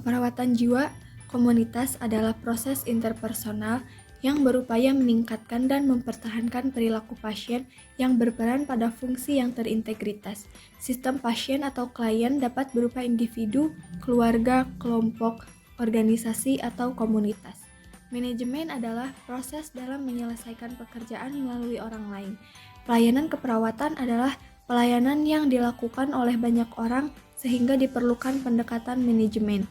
Keperawatan jiwa komunitas adalah proses interpersonal yang berupaya meningkatkan dan mempertahankan perilaku pasien yang berperan pada fungsi yang terintegritas. Sistem pasien atau klien dapat berupa individu, keluarga, kelompok, organisasi, atau komunitas. Manajemen adalah proses dalam menyelesaikan pekerjaan melalui orang lain. Pelayanan keperawatan adalah pelayanan yang dilakukan oleh banyak orang sehingga diperlukan pendekatan manajemen.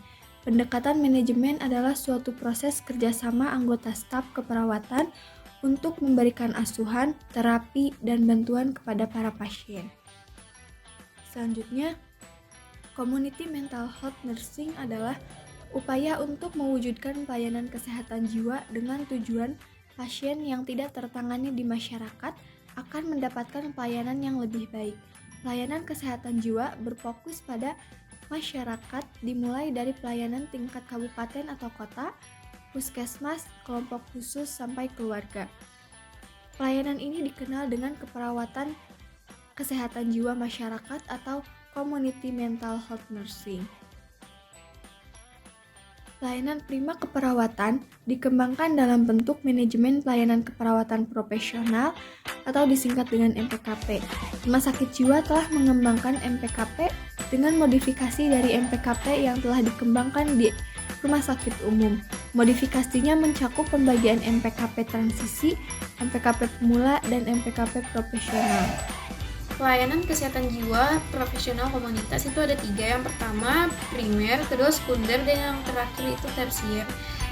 Pendekatan manajemen adalah suatu proses kerjasama anggota staf keperawatan untuk memberikan asuhan, terapi, dan bantuan kepada para pasien. Selanjutnya, community mental health nursing adalah upaya untuk mewujudkan pelayanan kesehatan jiwa dengan tujuan pasien yang tidak tertangani di masyarakat akan mendapatkan pelayanan yang lebih baik. Pelayanan kesehatan jiwa berfokus pada masyarakat dimulai dari pelayanan tingkat kabupaten atau kota, puskesmas, kelompok khusus, sampai keluarga. Pelayanan ini dikenal dengan keperawatan kesehatan jiwa masyarakat atau community mental health nursing. Pelayanan prima keperawatan dikembangkan dalam bentuk manajemen pelayanan keperawatan profesional atau disingkat dengan MPKP. Rumah sakit jiwa telah mengembangkan MPKP dengan modifikasi dari MPKP yang telah dikembangkan di rumah sakit umum. Modifikasinya mencakup pembagian MPKP transisi, MPKP pemula, dan MPKP profesional. Pelayanan kesehatan jiwa profesional komunitas itu ada 3. Yang pertama primer, kedua sekunder, dan yang terakhir itu tersier.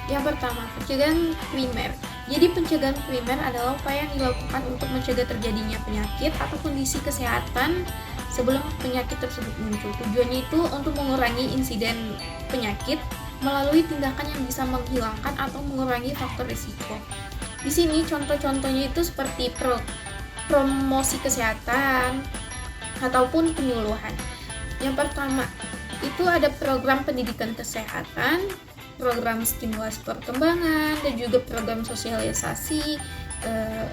Yang pertama, pencegahan primer. Jadi pencegahan primer adalah upaya yang dilakukan untuk mencegah terjadinya penyakit atau kondisi kesehatan sebelum penyakit tersebut muncul. Tujuannya itu untuk mengurangi insiden penyakit melalui tindakan yang bisa menghilangkan atau mengurangi faktor risiko. Di sini contoh-contohnya itu seperti promosi kesehatan ataupun penyuluhan. Yang pertama, itu ada program pendidikan kesehatan, program stimulasi perkembangan, dan juga program sosialisasi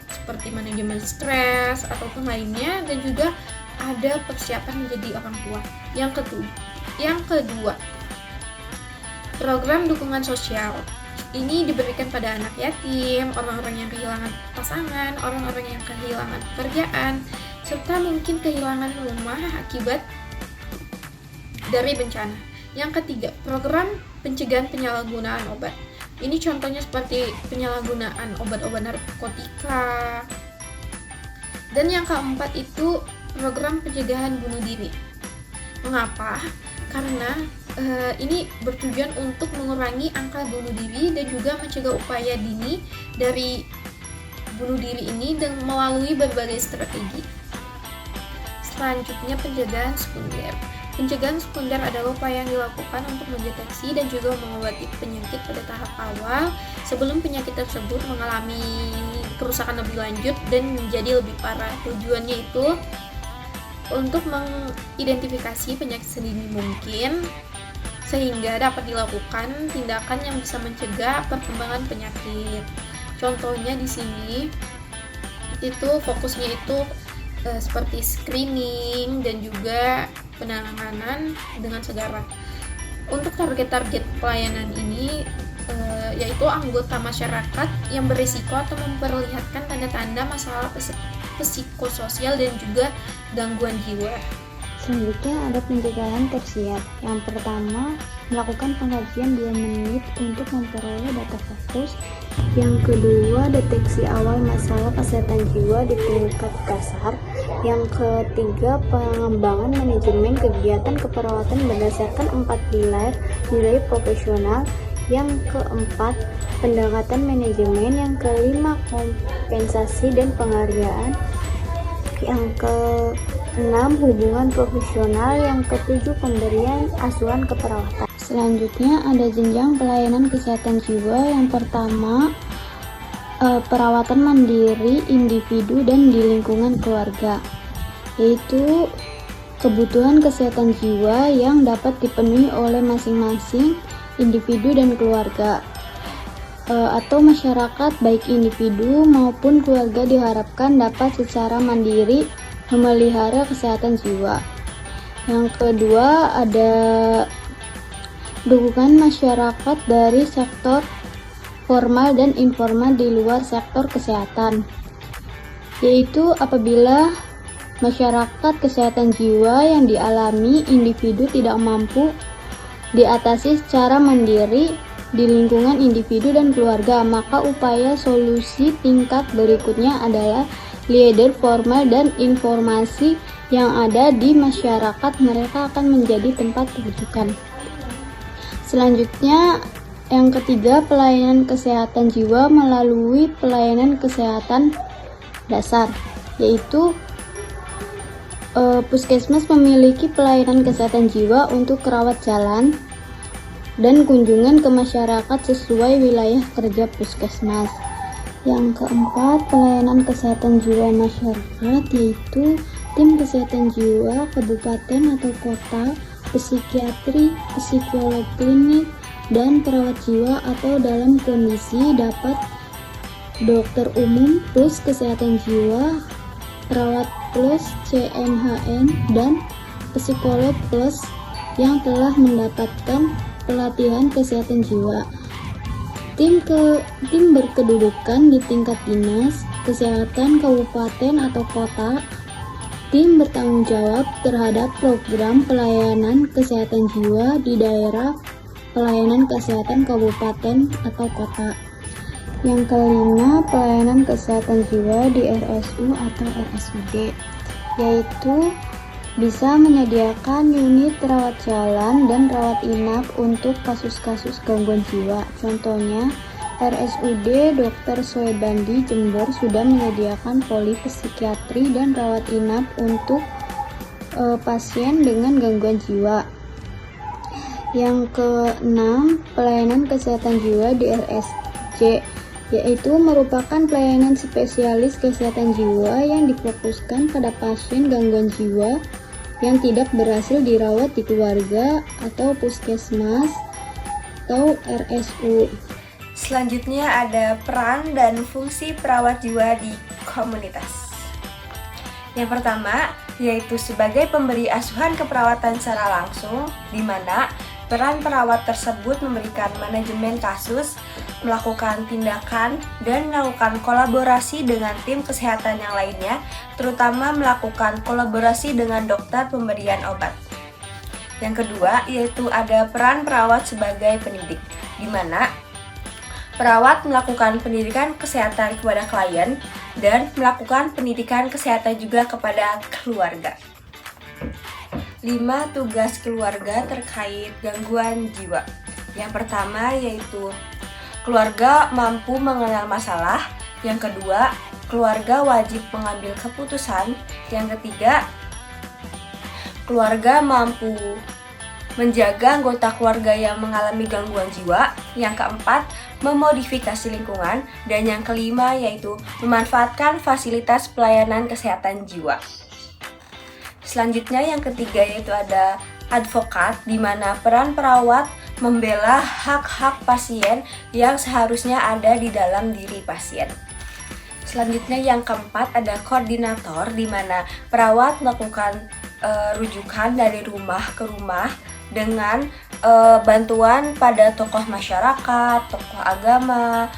seperti manajemen stres ataupun lainnya, dan juga ada persiapan menjadi orang tua. Yang kedua, program dukungan sosial. Ini diberikan pada anak yatim, orang-orang yang kehilangan pasangan, orang-orang yang kehilangan pekerjaan, serta mungkin kehilangan rumah akibat dari bencana. Yang ketiga, program pencegahan penyalahgunaan obat. Ini contohnya seperti penyalahgunaan obat-obat narkotika. Dan yang keempat itu program pencegahan bunuh diri. Mengapa? Karena ini bertujuan untuk mengurangi angka bunuh diri dan juga mencegah upaya dini dari bunuh diri ini dengan melalui berbagai strategi. Selanjutnya, pencegahan sekunder. Pencegahan sekunder adalah upaya yang dilakukan untuk mendeteksi dan juga mengobati penyakit pada tahap awal sebelum penyakit tersebut mengalami kerusakan lebih lanjut dan menjadi lebih parah. Tujuannya itu untuk mengidentifikasi penyakit sedini mungkin sehingga dapat dilakukan tindakan yang bisa mencegah perkembangan penyakit. Contohnya di sini itu fokusnya itu seperti screening dan juga penanganan dengan segera. Untuk target-target pelayanan ini yaitu anggota masyarakat yang berisiko atau memperlihatkan tanda-tanda masalah psikososial dan juga gangguan jiwa. Selanjutnya ada pencegahan tersier. Yang pertama, melakukan pengkajian 2 menit untuk memperoleh data fokus. Yang kedua, deteksi awal masalah kesehatan jiwa di tingkat dasar. Yang ketiga, pengembangan manajemen kegiatan keperawatan berdasarkan 4 pilar nilai profesional. Yang keempat, pendekatan manajemen. Yang kelima, kompensasi dan penghargaan. Yang keenam, hubungan profesional. Yang ketujuh, pemberian asuhan keperawatan. Selanjutnya ada jenjang pelayanan kesehatan jiwa. Yang pertama, perawatan mandiri individu dan di lingkungan keluarga, yaitu kebutuhan kesehatan jiwa yang dapat dipenuhi oleh masing-masing individu dan keluarga atau masyarakat, baik individu maupun keluarga diharapkan dapat secara mandiri memelihara kesehatan jiwa. Yang kedua ada dukungan masyarakat dari sektor formal dan informal di luar sektor kesehatan, yaitu apabila masyarakat kesehatan jiwa yang dialami individu tidak mampu diatasi secara mandiri di lingkungan individu dan keluarga, maka upaya solusi tingkat berikutnya adalah leader formal dan informasi yang ada di masyarakat mereka akan menjadi tempat rujukan. Selanjutnya, yang ketiga, pelayanan kesehatan jiwa melalui pelayanan kesehatan dasar, yaitu puskesmas memiliki pelayanan kesehatan jiwa untuk rawat jalan dan kunjungan ke masyarakat sesuai wilayah kerja puskesmas. Yang keempat, pelayanan kesehatan jiwa masyarakat, yaitu tim kesehatan jiwa kabupaten atau kota, psikiatri, psikolog klinik, dan perawat jiwa atau dalam kondisi dapat dokter umum plus kesehatan jiwa, perawat plus CMHN, dan psikolog plus yang telah mendapatkan pelatihan kesehatan jiwa. Tim berkedudukan di tingkat dinas kesehatan kabupaten atau kota. Tim bertanggung jawab terhadap program pelayanan kesehatan jiwa di daerah pelayanan kesehatan kabupaten atau kota. Yang kelima, pelayanan kesehatan jiwa di RSU atau RSUD, yaitu bisa menyediakan unit rawat jalan dan rawat inap untuk kasus-kasus gangguan jiwa. Contohnya, RSUD Dr. Soebandi Jember sudah menyediakan poli psikiatri dan rawat inap untuk pasien dengan gangguan jiwa. Yang keenam, pelayanan kesehatan jiwa di RSJ, yaitu merupakan pelayanan spesialis kesehatan jiwa yang difokuskan pada pasien gangguan jiwa yang tidak berhasil dirawat di keluarga atau puskesmas atau RSU. Selanjutnya ada peran dan fungsi perawat jiwa di komunitas. Yang pertama, yaitu sebagai pemberi asuhan keperawatan secara langsung, di mana peran perawat tersebut memberikan manajemen kasus, melakukan tindakan, dan melakukan kolaborasi dengan tim kesehatan yang lainnya, terutama melakukan kolaborasi dengan dokter pemberian obat. Yang kedua, yaitu ada peran perawat sebagai pendidik, di mana perawat melakukan pendidikan kesehatan kepada klien dan melakukan pendidikan kesehatan juga kepada keluarga. 5 tugas keluarga terkait gangguan jiwa. Yang pertama yaitu keluarga mampu mengenal masalah. Yang kedua, keluarga wajib mengambil keputusan. Yang ketiga, keluarga mampu menjaga anggota keluarga yang mengalami gangguan jiwa. Yang keempat, memodifikasi lingkungan. Dan yang kelima yaitu memanfaatkan fasilitas pelayanan kesehatan jiwa. Selanjutnya yang ketiga yaitu ada advokat, di mana peran perawat membela hak-hak pasien yang seharusnya ada di dalam diri pasien. Selanjutnya yang keempat ada koordinator, di mana perawat melakukan rujukan dari rumah ke rumah dengan bantuan pada tokoh masyarakat, tokoh agama,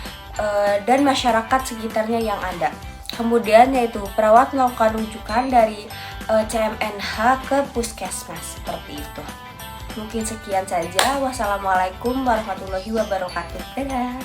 dan masyarakat sekitarnya yang ada. Kemudian yaitu perawat melakukan rujukan dari CMNH ke puskesmas, seperti itu. Mungkin sekian saja. Wassalamualaikum warahmatullahi wabarakatuh. Dadah.